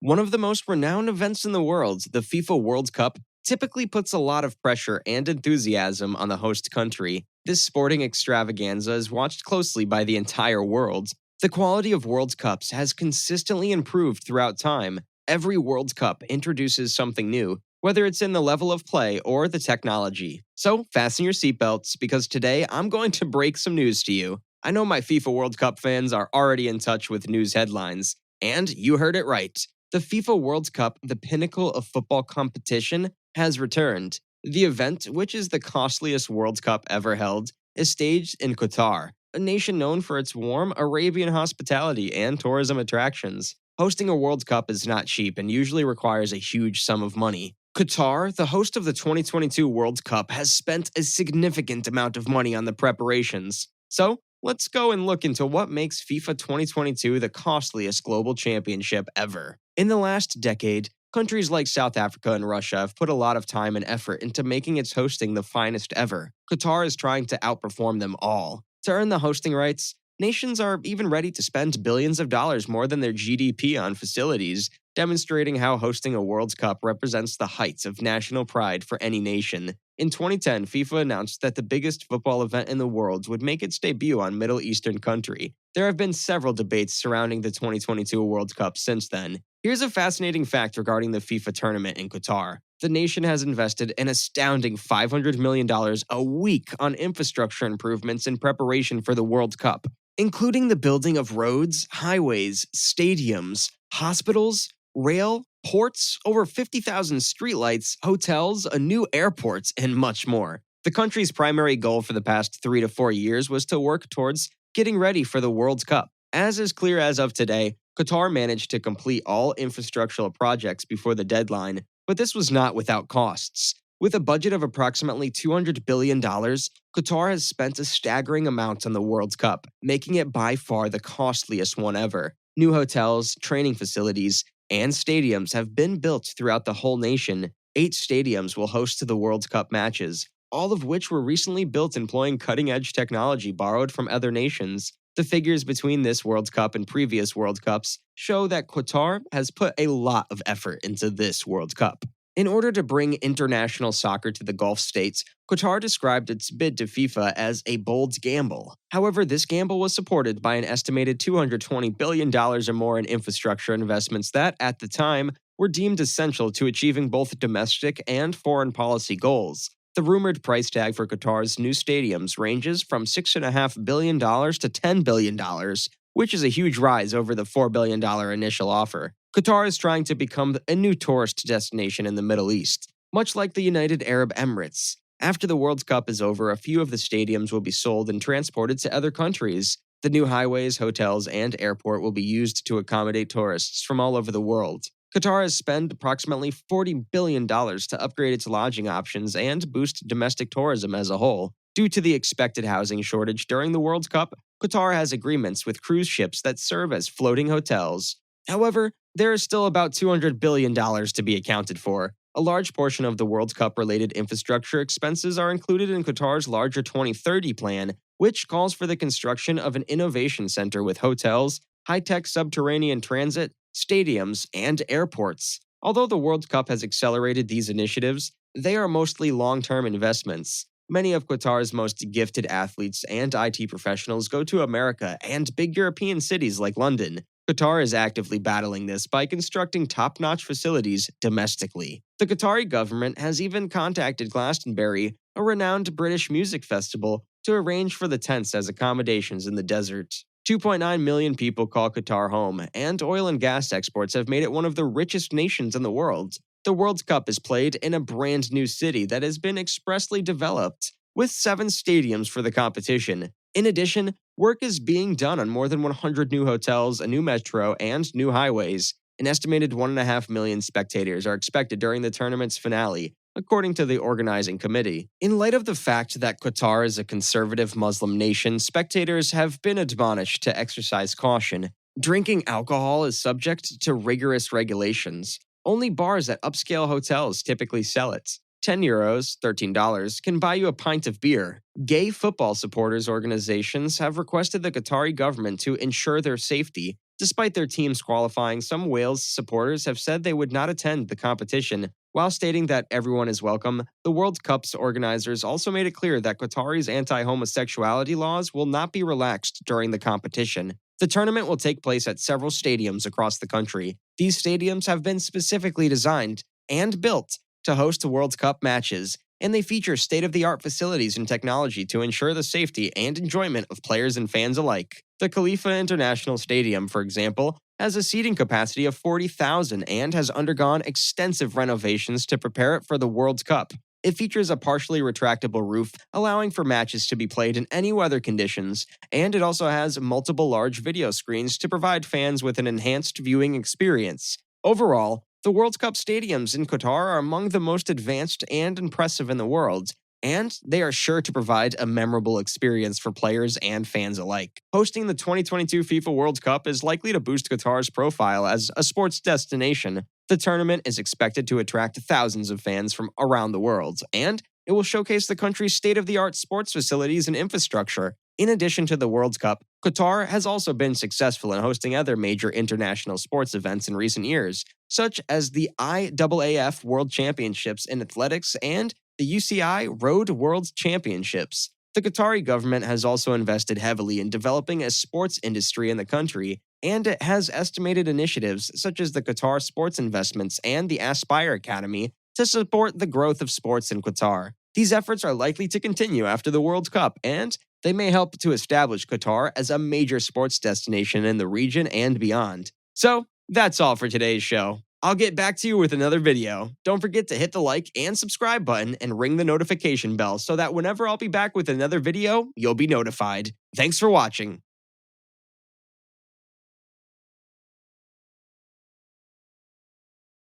One of the most renowned events in the world, the FIFA World Cup, typically puts a lot of pressure and enthusiasm on the host country. This sporting extravaganza is watched closely by the entire world. The quality of World Cups has consistently improved throughout time. Every World Cup introduces something new, whether it's in the level of play or the technology. So, fasten your seatbelts because today I'm going to break some news to you. I know my FIFA World Cup fans are already in touch with news headlines, and you heard it right. The FIFA World Cup, the pinnacle of football competition, has returned. The event, which is the costliest World Cup ever held, is staged in Qatar, a nation known for its warm Arabian hospitality and tourism attractions. Hosting a World Cup is not cheap and usually requires a huge sum of money. Qatar, the host of the 2022 World Cup, has spent a significant amount of money on the preparations. So, let's go and look into what makes FIFA 2022 the costliest global championship ever. In the last decade, countries like South Africa and Russia have put a lot of time and effort into making its hosting the finest ever. Qatar is trying to outperform them all. To earn the hosting rights, nations are even ready to spend billions of dollars more than their GDP on facilities, demonstrating how hosting a World Cup represents the heights of national pride for any nation. In 2010, FIFA announced that the biggest football event in the world would make its debut on Middle Eastern country. There have been several debates surrounding the 2022 World Cup since then. Here's a fascinating fact regarding the FIFA tournament in Qatar. The nation has invested an astounding $500 million a week on infrastructure improvements in preparation for the World Cup, including the building of roads, highways, stadiums, hospitals, rail, ports, over 50,000 streetlights, hotels, a new airport, and much more. The country's primary goal for the past 3 to 4 years was to work towards getting ready for the World Cup. As is clear as of today, Qatar managed to complete all infrastructural projects before the deadline, but this was not without costs. With a budget of approximately $200 billion, Qatar has spent a staggering amount on the World Cup, making it by far the costliest one ever. New hotels, training facilities, and stadiums have been built throughout the whole nation. 8 stadiums will host the World Cup matches, all of which were recently built employing cutting-edge technology borrowed from other nations. The figures between this World Cup and previous World Cups show that Qatar has put a lot of effort into this World Cup. In order to bring international soccer to the Gulf states, Qatar described its bid to FIFA as a bold gamble. However, this gamble was supported by an estimated $220 billion or more in infrastructure investments that, at the time, were deemed essential to achieving both domestic and foreign policy goals. The rumored price tag for Qatar's new stadiums ranges from $6.5 billion to $10 billion, which is a huge rise over the $4 billion initial offer. Qatar is trying to become a new tourist destination in the Middle East, much like the United Arab Emirates. After the World Cup is over, a few of the stadiums will be sold and transported to other countries. The new highways, hotels, and airport will be used to accommodate tourists from all over the world. Qatar has spent approximately $40 billion to upgrade its lodging options and boost domestic tourism as a whole. Due to the expected housing shortage during the World Cup, Qatar has agreements with cruise ships that serve as floating hotels. However, there is still about $200 billion to be accounted for. A large portion of the World Cup-related infrastructure expenses are included in Qatar's larger 2030 plan, which calls for the construction of an innovation center with hotels, high-tech subterranean transit, stadiums, and airports. Although the World Cup has accelerated these initiatives, they are mostly long-term investments. Many of Qatar's most gifted athletes and IT professionals go to America and big European cities like London. Qatar is actively battling this by constructing top-notch facilities domestically. The Qatari government has even contacted Glastonbury, a renowned British music festival, to arrange for the tents as accommodations in the desert. 2.9 million people call Qatar home, and oil and gas exports have made it one of the richest nations in the world. The World Cup is played in a brand new city that has been expressly developed, with 7 stadiums for the competition. In addition, work is being done on more than 100 new hotels, a new metro, and new highways. An estimated 1.5 million spectators are expected during the tournament's finale, according to the organizing committee. In light of the fact that Qatar is a conservative Muslim nation, spectators have been admonished to exercise caution. Drinking alcohol is subject to rigorous regulations. Only bars at upscale hotels typically sell it. €10, $13, can buy you a pint of beer. Gay football supporters organizations have requested the Qatari government to ensure their safety, Despite their teams qualifying, some Wales supporters have said they would not attend the competition. While stating that everyone is welcome, the World Cup's organizers also made it clear that Qatari's anti-homosexuality laws will not be relaxed during the competition. The tournament will take place at several stadiums across the country. These stadiums have been specifically designed and built to host World Cup matches, and they feature state-of-the-art facilities and technology to ensure the safety and enjoyment of players and fans alike. The Khalifa International Stadium, for example, has a seating capacity of 40,000 and has undergone extensive renovations to prepare it for the World Cup. It features a partially retractable roof, allowing for matches to be played in any weather conditions, and it also has multiple large video screens to provide fans with an enhanced viewing experience. Overall, the World Cup stadiums in Qatar are among the most advanced and impressive in the world, and they are sure to provide a memorable experience for players and fans alike. Hosting the 2022 FIFA World Cup is likely to boost Qatar's profile as a sports destination. The tournament is expected to attract thousands of fans from around the world, and it will showcase the country's state-of-the-art sports facilities and infrastructure. In addition to the World Cup, Qatar has also been successful in hosting other major international sports events in recent years, such as the IAAF World Championships in Athletics and the UCI Road World Championships. The Qatari government has also invested heavily in developing a sports industry in the country, and it has estimated initiatives such as the Qatar Sports Investments and the Aspire Academy to support the growth of sports in Qatar. These efforts are likely to continue after the World Cup, and they may help to establish Qatar as a major sports destination in the region and beyond. So, that's all for today's show. I'll get back to you with another video. Don't forget to hit the like and subscribe button and ring the notification bell so that whenever I'll be back with another video, you'll be notified. Thanks for watching.